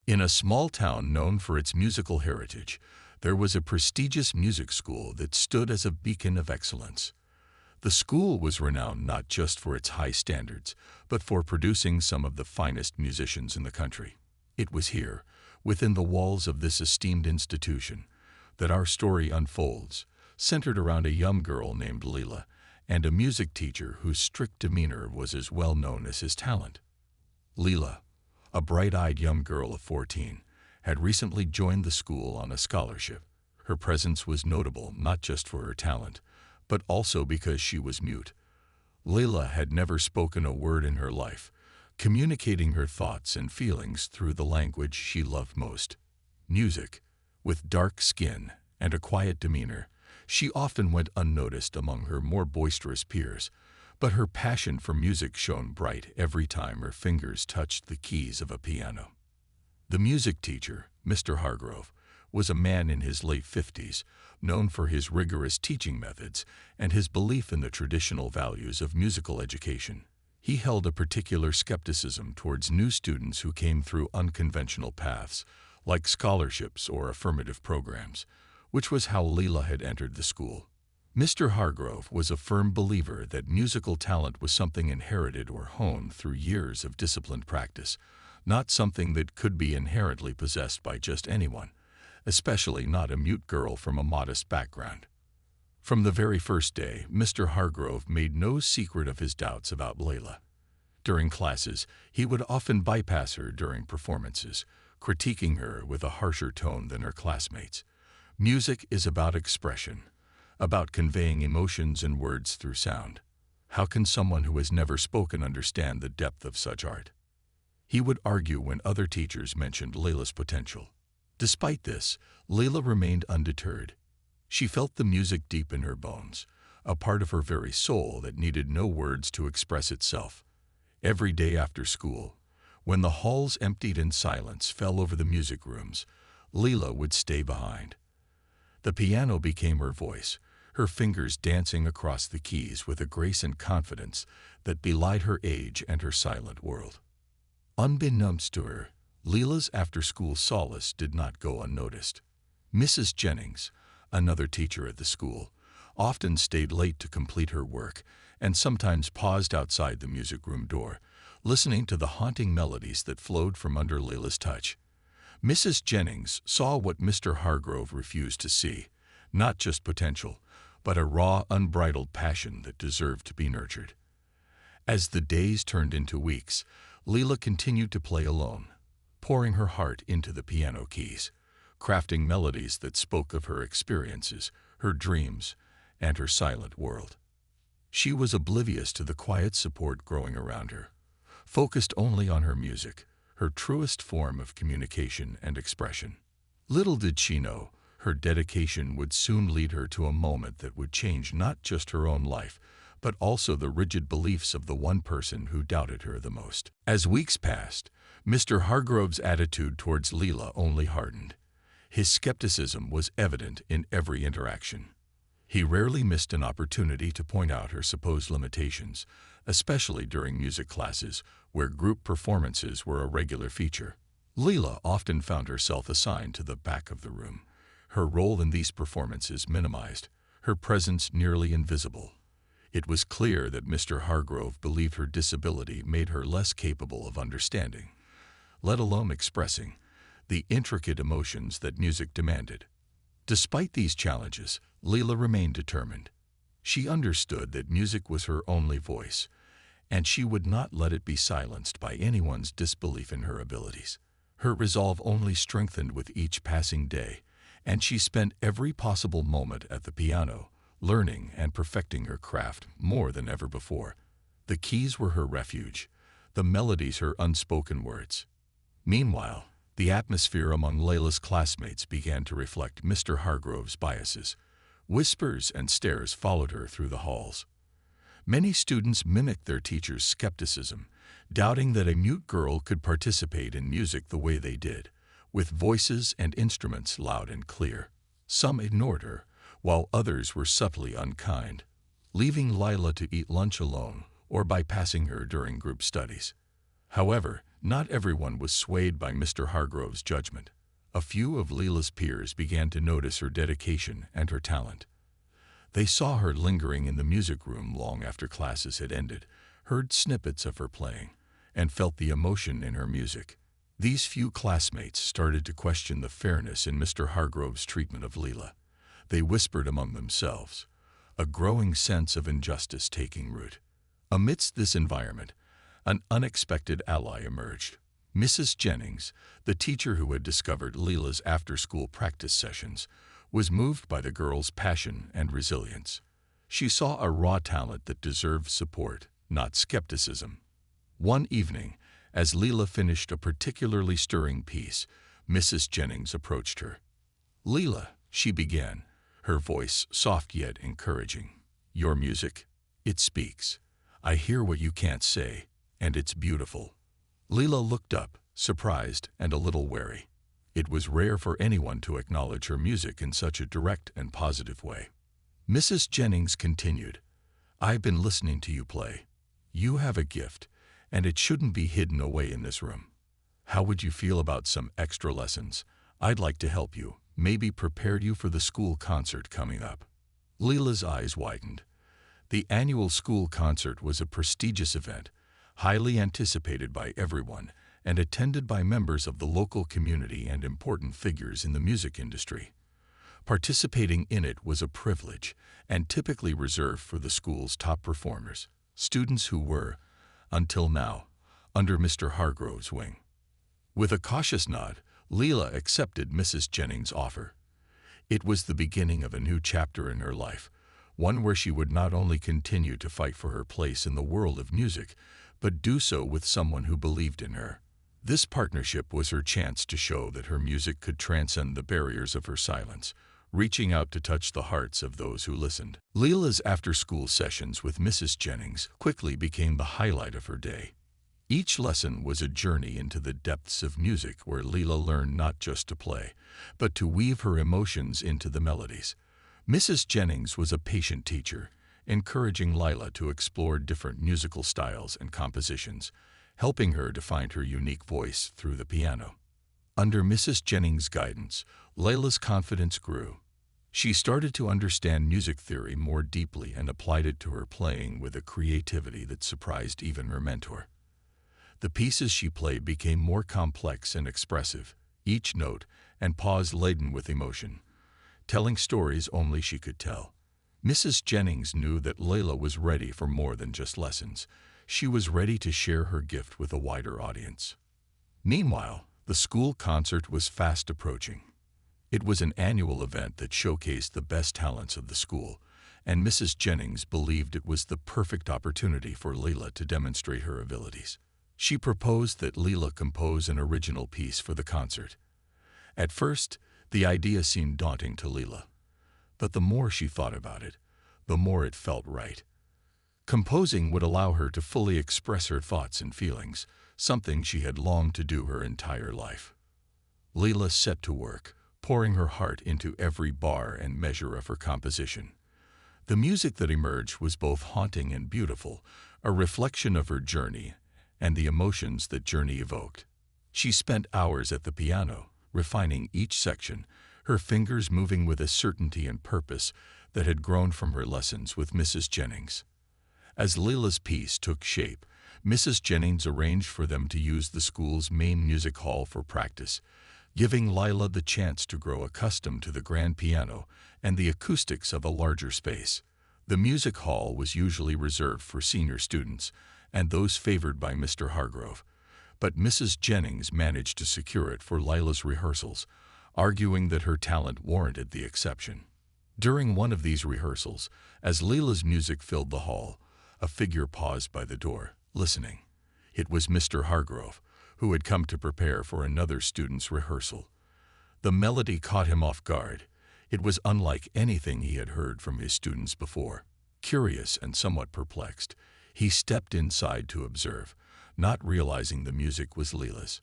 In a small town known for its musical heritage, there was a prestigious music school that stood as a beacon of excellence. The school was renowned not just for its high standards, but for producing some of the finest musicians in the country. It was here, within the walls of this esteemed institution, that our story unfolds, centered around a young girl named Leela and a music teacher whose strict demeanor was as well known as his talent. Leela, a bright-eyed young girl of 14, had recently joined the school on a scholarship. Her presence was notable not just for her talent, but also because she was mute. Leela had never spoken a word in her life, communicating her thoughts and feelings through the language she loved most, music. With dark skin and a quiet demeanor, she often went unnoticed among her more boisterous peers, but her passion for music shone bright every time her fingers touched the keys of a piano. The music teacher, Mr. Hargrove, was a man in his late 50s, known for his rigorous teaching methods and his belief in the traditional values of musical education. He held a particular skepticism towards new students who came through unconventional paths, like scholarships or affirmative programs, which was how Leela had entered the school. Mr. Hargrove was a firm believer that musical talent was something inherited or honed through years of disciplined practice, not something that could be inherently possessed by just anyone, especially not a mute girl from a modest background. From the very first day, Mr. Hargrove made no secret of his doubts about Leela. During classes, he would often bypass her during performances, critiquing her with a harsher tone than her classmates. Music is about expression, about conveying emotions and words through sound. How can someone who has never spoken understand the depth of such art? He would argue when other teachers mentioned Leela's potential. Despite this, Leela remained undeterred. She felt the music deep in her bones, a part of her very soul that needed no words to express itself. Every day after school, when the halls emptied and silence fell over the music rooms, Leela would stay behind. The piano became her voice, her fingers dancing across the keys with a grace and confidence that belied her age and her silent world. Unbeknownst to her, Leela's after-school solace did not go unnoticed. Mrs. Jennings, another teacher at the school, often stayed late to complete her work and sometimes paused outside the music room door, listening to the haunting melodies that flowed from under Leela's touch. Mrs. Jennings saw what Mr. Hargrove refused to see, not just potential, but a raw, unbridled passion that deserved to be nurtured. As the days turned into weeks, Leela continued to play alone, pouring her heart into the piano keys, crafting melodies that spoke of her experiences, her dreams, and her silent world. She was oblivious to the quiet support growing around her, focused only on her music, her truest form of communication and expression. Little did she know, her dedication would soon lead her to a moment that would change not just her own life, but also the rigid beliefs of the one person who doubted her the most. As weeks passed, Mr. Hargrove's attitude towards Leela only hardened. His skepticism was evident in every interaction. He rarely missed an opportunity to point out her supposed limitations, especially during music classes, where group performances were a regular feature. Leela often found herself assigned to the back of the room, her role in these performances minimized, her presence nearly invisible. It was clear that Mr. Hargrove believed her disability made her less capable of understanding, let alone expressing, the intricate emotions that music demanded. Despite these challenges, Leela remained determined. She understood that music was her only voice, and she would not let it be silenced by anyone's disbelief in her abilities. Her resolve only strengthened with each passing day, and she spent every possible moment at the piano, learning and perfecting her craft more than ever before. The keys were her refuge, the melodies her unspoken words. Meanwhile, the atmosphere among Leela's classmates began to reflect Mr. Hargrove's biases. Whispers and stares followed her through the halls. Many students mimicked their teacher's skepticism, doubting that a mute girl could participate in music the way they did, with voices and instruments loud and clear. Some ignored her, while others were subtly unkind, leaving Leela to eat lunch alone or bypassing her during group studies. However, Not everyone was swayed by Mr. Hargrove's judgment. A few of Leela's peers began to notice her dedication and her talent. They saw her lingering in the music room long after classes had ended, heard snippets of her playing, and felt the emotion in her music. These few classmates started to question the fairness in Mr. Hargrove's treatment of Leela. They whispered among themselves, a growing sense of injustice taking root. Amidst this environment, an unexpected ally emerged. Mrs. Jennings, the teacher who had discovered Leela's after-school practice sessions, was moved by the girl's passion and resilience. She saw a raw talent that deserved support, not skepticism. One evening, as Leela finished a particularly stirring piece, Mrs. Jennings approached her. "Leela," she began, her voice soft yet encouraging. "Your music, it speaks. I hear what you can't say, and it's beautiful." Leela looked up, surprised and a little wary. It was rare for anyone to acknowledge her music in such a direct and positive way. Mrs. Jennings continued, "I've been listening to you play. You have a gift, and it shouldn't be hidden away in this room. How would you feel about some extra lessons? I'd like to help you, maybe prepare you for the school concert coming up." Leela's eyes widened. The annual school concert was a prestigious event, highly anticipated by everyone, and attended by members of the local community and important figures in the music industry. Participating in it was a privilege, and typically reserved for the school's top performers, students who were, until now, under Mr. Hargrove's wing. With a cautious nod, Leela accepted Mrs. Jennings' offer. It was the beginning of a new chapter in her life, one where she would not only continue to fight for her place in the world of music, but do so with someone who believed in her. This partnership was her chance to show that her music could transcend the barriers of her silence, reaching out to touch the hearts of those who listened. Leela's after-school sessions with Mrs. Jennings quickly became the highlight of her day. Each lesson was a journey into the depths of music where Leela learned not just to play, but to weave her emotions into the melodies. Mrs. Jennings was a patient teacher, encouraging Leela to explore different musical styles and compositions, helping her to find her unique voice through the piano. Under Mrs. Jennings' guidance, Leila's confidence grew. She started to understand music theory more deeply and applied it to her playing with a creativity that surprised even her mentor. The pieces she played became more complex and expressive, each note and pause laden with emotion, telling stories only she could tell. Mrs. Jennings knew that Leila was ready for more than just lessons. She was ready to share her gift with a wider audience. Meanwhile, the school concert was fast approaching. It was an annual event that showcased the best talents of the school, and Mrs. Jennings believed it was the perfect opportunity for Leila to demonstrate her abilities. She proposed that Leila compose an original piece for the concert. At first, the idea seemed daunting to Leila, but the more she thought about it, the more it felt right. Composing would allow her to fully express her thoughts and feelings, something she had longed to do her entire life. Leila set to work, pouring her heart into every bar and measure of her composition. The music that emerged was both haunting and beautiful, a reflection of her journey and the emotions that journey evoked. She spent hours at the piano, refining each section, her fingers moving with a certainty and purpose that had grown from her lessons with Mrs. Jennings. As Leila's piece took shape, Mrs. Jennings arranged for them to use the school's main music hall for practice, giving Leila the chance to grow accustomed to the grand piano and the acoustics of a larger space. The music hall was usually reserved for senior students and those favored by Mr. Hargrove, but Mrs. Jennings managed to secure it for Leila's rehearsals, arguing that her talent warranted the exception. During one of these rehearsals, as Leila's music filled the hall, a figure paused by the door, listening. It was Mr. Hargrove, who had come to prepare for another student's rehearsal. The melody caught him off guard. It was unlike anything he had heard from his students before. Curious and somewhat perplexed, he stepped inside to observe, not realizing the music was Leila's.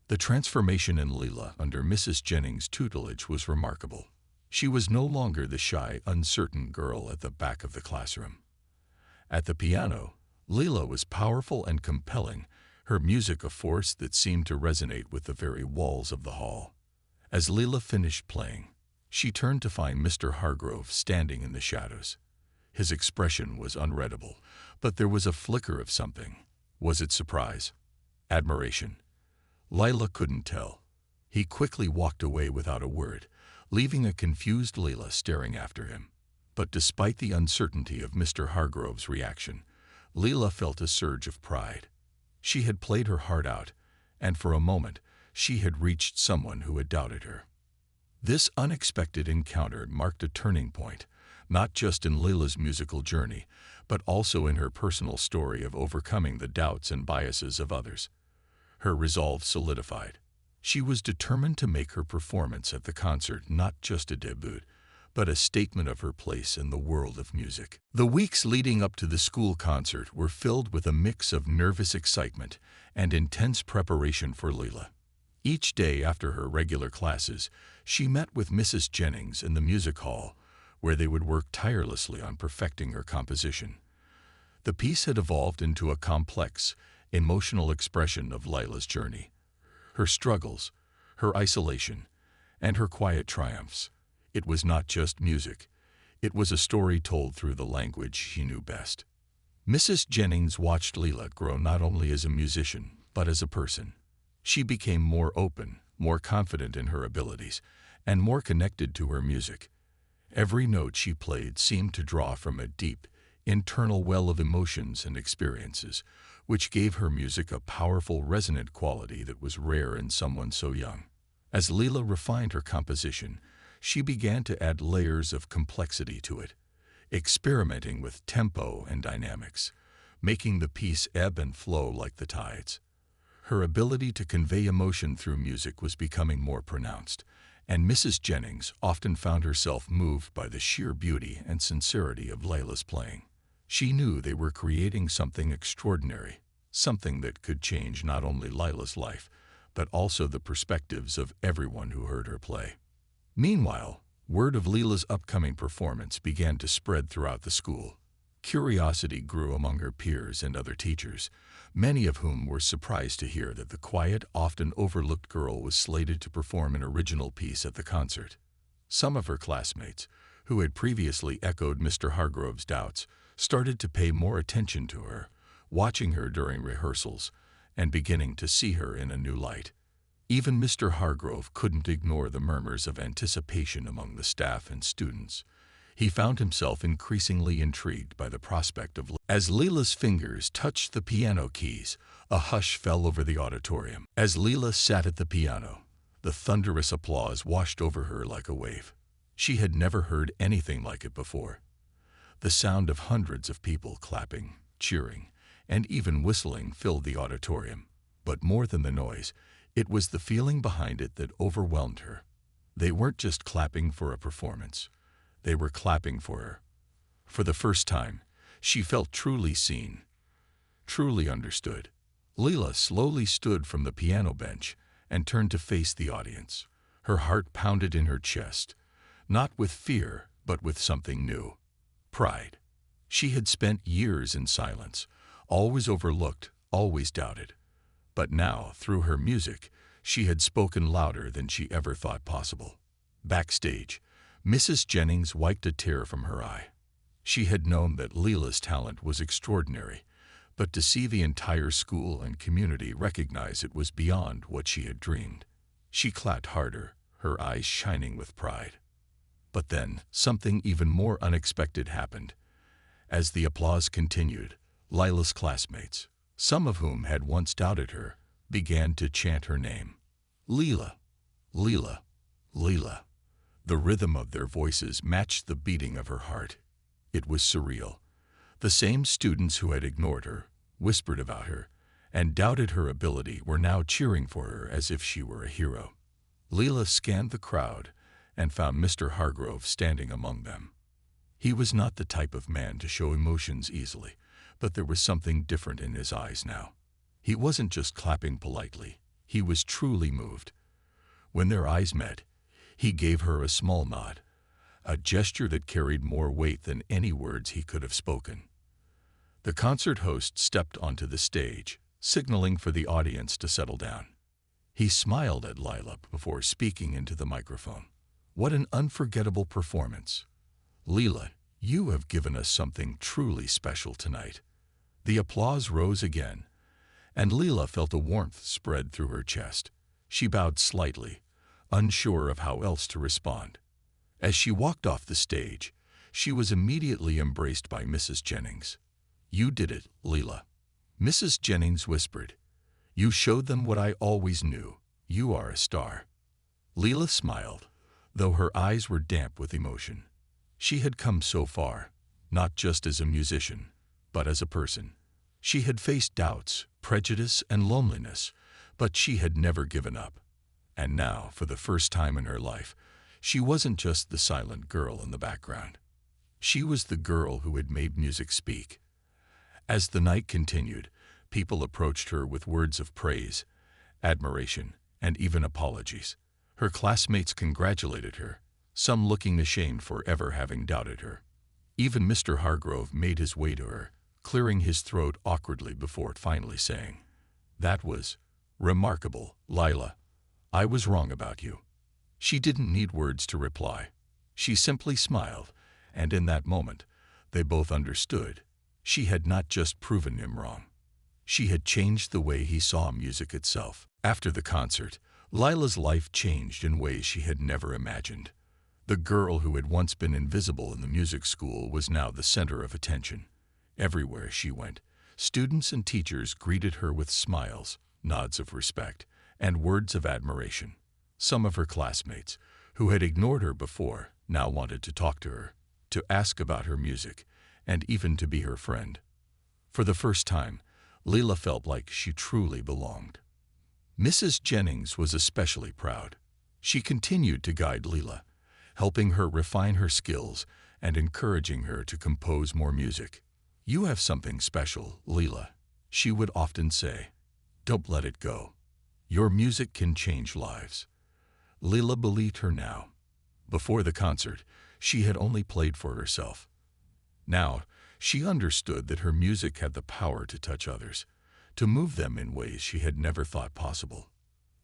The transformation in Leila under Mrs. Jennings' tutelage was remarkable. She was no longer the shy, uncertain girl at the back of the classroom. At the piano, Leila was powerful and compelling, her music a force that seemed to resonate with the very walls of the hall. As Leela finished playing, she turned to find Mr. Hargrove standing in the shadows. His expression was unreadable, but there was a flicker of something. Was it surprise? Admiration? Lila couldn't tell. He quickly walked away without a word, leaving a confused Leela staring after him. But despite the uncertainty of Mr. Hargrove's reaction, Leela felt a surge of pride. She had played her heart out, and for a moment, she had reached someone who had doubted her. This unexpected encounter marked a turning point, not just in Leila's musical journey, but also in her personal story of overcoming the doubts and biases of others. Her resolve solidified. She was determined to make her performance at the concert not just a debut, but a statement of her place in the world of music. The weeks leading up to the school concert were filled with a mix of nervous excitement and intense preparation for Leela. Each day after her regular classes, she met with Mrs. Jennings in the music hall, where they would work tirelessly on perfecting her composition. The piece had evolved into a complex, emotional expression of Leila's journey, her struggles, her isolation, and her quiet triumphs. It was not just music. It was a story told through the language she knew best. Mrs. Jennings watched Leela grow not only as a musician, but as a person. She became more open, more confident in her abilities, and more connected to her music. Every note she played seemed to draw from a deep, internal well of emotions and experiences, which gave her music a powerful, resonant quality that was rare in someone so young. As Leela refined her composition, she began to add layers of complexity to it, experimenting with tempo and dynamics, making the piece ebb and flow like the tides. Her ability to convey emotion through music was becoming more pronounced, and Mrs. Jennings often found herself moved by the sheer beauty and sincerity of Leila's playing. She knew they were creating something extraordinary, something that could change not only Leila's life, but also the perspectives of everyone who heard her play. Meanwhile, word of Leila's upcoming performance began to spread throughout the school. Curiosity grew among her peers and other teachers, many of whom were surprised to hear that the quiet, often overlooked girl was slated to perform an original piece at the concert. Some of her classmates, who had previously echoed Mr. Hargrove's doubts, started to pay more attention to her, watching her during rehearsals and beginning to see her in a new light. Even Mr. Hargrove couldn't ignore the murmurs of anticipation among the staff and students. He found himself increasingly intrigued by the prospect of as Leila's fingers touched the piano keys, a hush fell over the auditorium. As Leila sat at the piano, the thunderous applause washed over her like a wave. She had never heard anything like it before. The sound of hundreds of people clapping, cheering, and even whistling filled the auditorium. But more than the noise, it was the feeling behind it that overwhelmed her. They weren't just clapping for a performance. They were clapping for her. For the first time, she felt truly seen, truly understood. Leila slowly stood from the piano bench and turned to face the audience. Her heart pounded in her chest, not with fear, but with something new. Pride. She had spent years in silence, always overlooked, always doubted. But now, through her music, she had spoken louder than she ever thought possible. Backstage, Mrs. Jennings wiped a tear from her eye. She had known that Leila's talent was extraordinary, but to see the entire school and community recognize it was beyond what she had dreamed. She clapped harder, her eyes shining with pride. But then, something even more unexpected happened. As the applause continued, Leila's classmates, some of whom had once doubted her, began to chant her name. Leila, Leila, Leila. The rhythm of their voices matched the beating of her heart. It was surreal. The same students who had ignored her, whispered about her, and doubted her ability were now cheering for her as if she were a hero. Leila scanned the crowd and found Mr. Hargrove standing among them. He was not the type of man to show emotions easily, but there was something different in his eyes now. He wasn't just clapping politely, he was truly moved. When their eyes met, he gave her a small nod, a gesture that carried more weight than any words he could have spoken. The concert host stepped onto the stage, signaling for the audience to settle down. He smiled at Lila before speaking into the microphone. What an unforgettable performance. Lila, you have given us something truly special tonight. The applause rose again, and Lila felt a warmth spread through her chest. She bowed slightly, unsure of how else to respond. As she walked off the stage, she was immediately embraced by Mrs. Jennings. You did it, Lila. Mrs. Jennings whispered. You showed them what I always knew. You are a star. Lila smiled, though her eyes were damp with emotion. She had come so far, not just as a musician, but as a person. She had faced doubts, prejudice, and loneliness, but she had never given up. And now, for the first time in her life, she wasn't just the silent girl in the background. She was the girl who had made music speak. As the night continued, people approached her with words of praise, admiration, and even apologies. Her classmates congratulated her, some looking ashamed for ever having doubted her. Even Mr. Hargrove made his way to her, clearing his throat awkwardly before finally saying, That was remarkable, Lila. I was wrong about you. She didn't need words to reply. She simply smiled, and in that moment, they both understood. She had not just proven him wrong. She had changed the way he saw music itself. After the concert, Lila's life changed in ways she had never imagined. The girl who had once been invisible in the music school was now the center of attention. Everywhere she went, students and teachers greeted her with smiles, nods of respect, and words of admiration. Some of her classmates, who had ignored her before, now wanted to talk to her, to ask about her music, and even to be her friend. For the first time, Lila felt like she truly belonged. Mrs. Jennings was especially proud. She continued to guide Lila, helping her refine her skills and encouraging her to compose more music. You have something special, Lila, she would often say. Don't let it go. Your music can change lives. Lila believed her now. Before the concert, she had only played for herself. Now, she understood that her music had the power to touch others, to move them in ways she had never thought possible.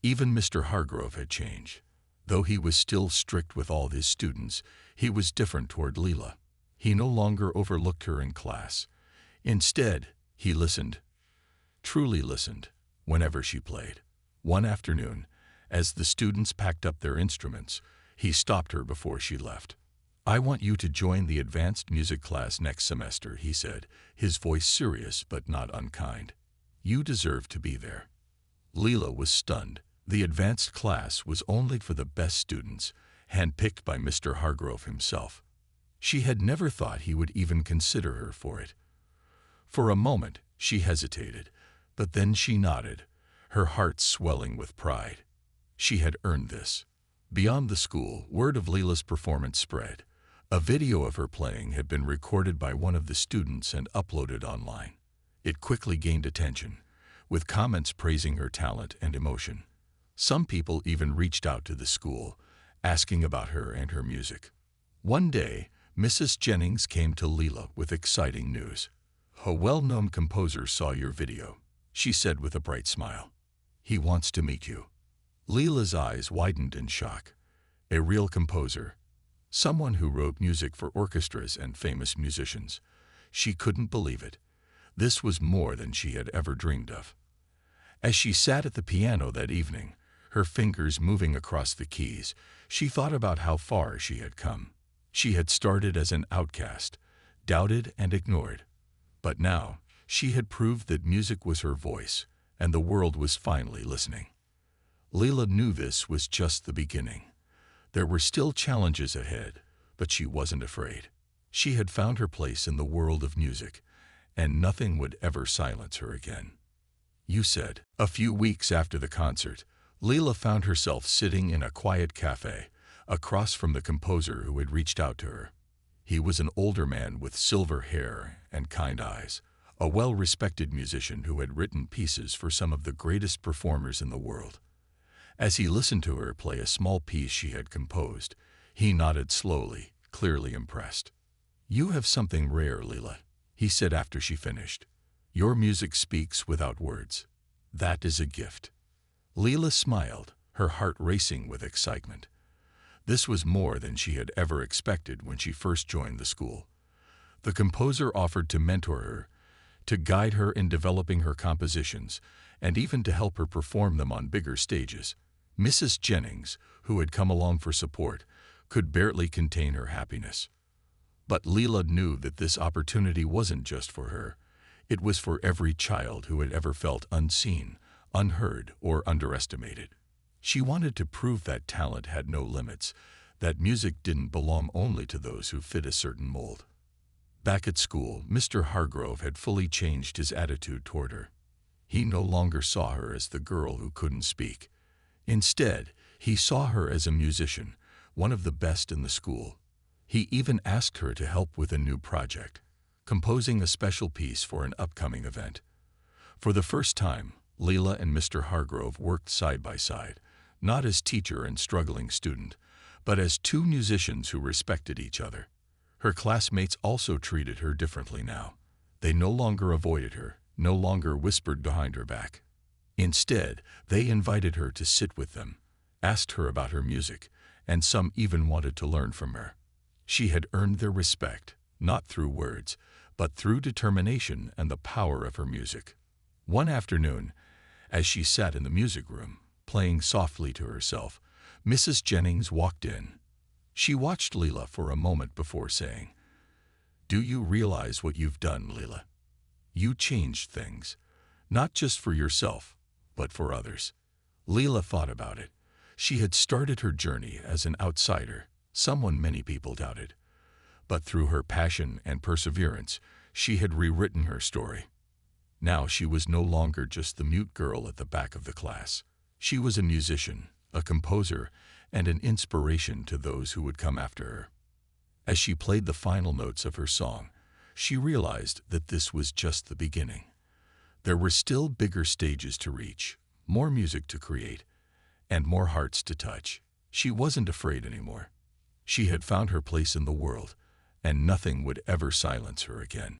Even Mr. Hargrove had changed. Though he was still strict with all his students, he was different toward Lila. He no longer overlooked her in class. Instead, he listened, truly listened, whenever she played. One afternoon, as the students packed up their instruments, he stopped her before she left. I want you to join the advanced music class next semester, he said, his voice serious but not unkind. You deserve to be there. Lila was stunned. The advanced class was only for the best students, handpicked by Mr. Hargrove himself. She had never thought he would even consider her for it. For a moment, she hesitated, but then she nodded, her heart swelling with pride. She had earned this. Beyond the school, word of Lila's performance spread. A video of her playing had been recorded by one of the students and uploaded online. It quickly gained attention, with comments praising her talent and emotion. Some people even reached out to the school, asking about her and her music. One day, Mrs. Jennings came to Lila with exciting news. A well-known composer saw your video, she said with a bright smile. He wants to meet you. Lila's eyes widened in shock. A real composer, someone who wrote music for orchestras and famous musicians. She couldn't believe it. This was more than she had ever dreamed of. As she sat at the piano that evening, her fingers moving across the keys, she thought about how far she had come. She had started as an outcast, doubted and ignored. But now, she had proved that music was her voice, and the world was finally listening. Lila knew this was just the beginning. There were still challenges ahead, but she wasn't afraid. She had found her place in the world of music, and nothing would ever silence her again. You said. A few weeks after the concert, Lila found herself sitting in a quiet cafe, across from the composer who had reached out to her. He was an older man with silver hair and kind eyes, a well-respected musician who had written pieces for some of the greatest performers in the world. As he listened to her play a small piece she had composed, he nodded slowly, clearly impressed. You have something rare, Lila, he said after she finished. Your music speaks without words. That is a gift." Leela smiled, her heart racing with excitement. This was more than she had ever expected when she first joined the school. The composer offered to mentor her, to guide her in developing her compositions, and even to help her perform them on bigger stages. Mrs. Jennings, who had come along for support, could barely contain her happiness. But Leela knew that this opportunity wasn't just for her. It was for every child who had ever felt unseen, unheard, or underestimated. She wanted to prove that talent had no limits, that music didn't belong only to those who fit a certain mold. Back at school, Mr. Hargrove had fully changed his attitude toward her. He no longer saw her as the girl who couldn't speak. Instead, he saw her as a musician, one of the best in the school. He even asked her to help with a new project, composing a special piece for an upcoming event. For the first time, Leela and Mr. Hargrove worked side by side, not as teacher and struggling student, but as two musicians who respected each other. Her classmates also treated her differently now. They no longer avoided her, no longer whispered behind her back. Instead, they invited her to sit with them, asked her about her music, and some even wanted to learn from her. She had earned their respect, not through words, but through determination and the power of her music. One afternoon, as she sat in the music room, playing softly to herself, Mrs. Jennings walked in. She watched Leela for a moment before saying, "Do you realize what you've done, Leela? You changed things, not just for yourself, but for others." Leela thought about it. She had started her journey as an outsider, someone many people doubted. But through her passion and perseverance, she had rewritten her story. Now she was no longer just the mute girl at the back of the class. She was a musician, a composer, and an inspiration to those who would come after her. As she played the final notes of her song, she realized that this was just the beginning. There were still bigger stages to reach, more music to create, and more hearts to touch. She wasn't afraid anymore. She had found her place in the world, and nothing would ever silence her again.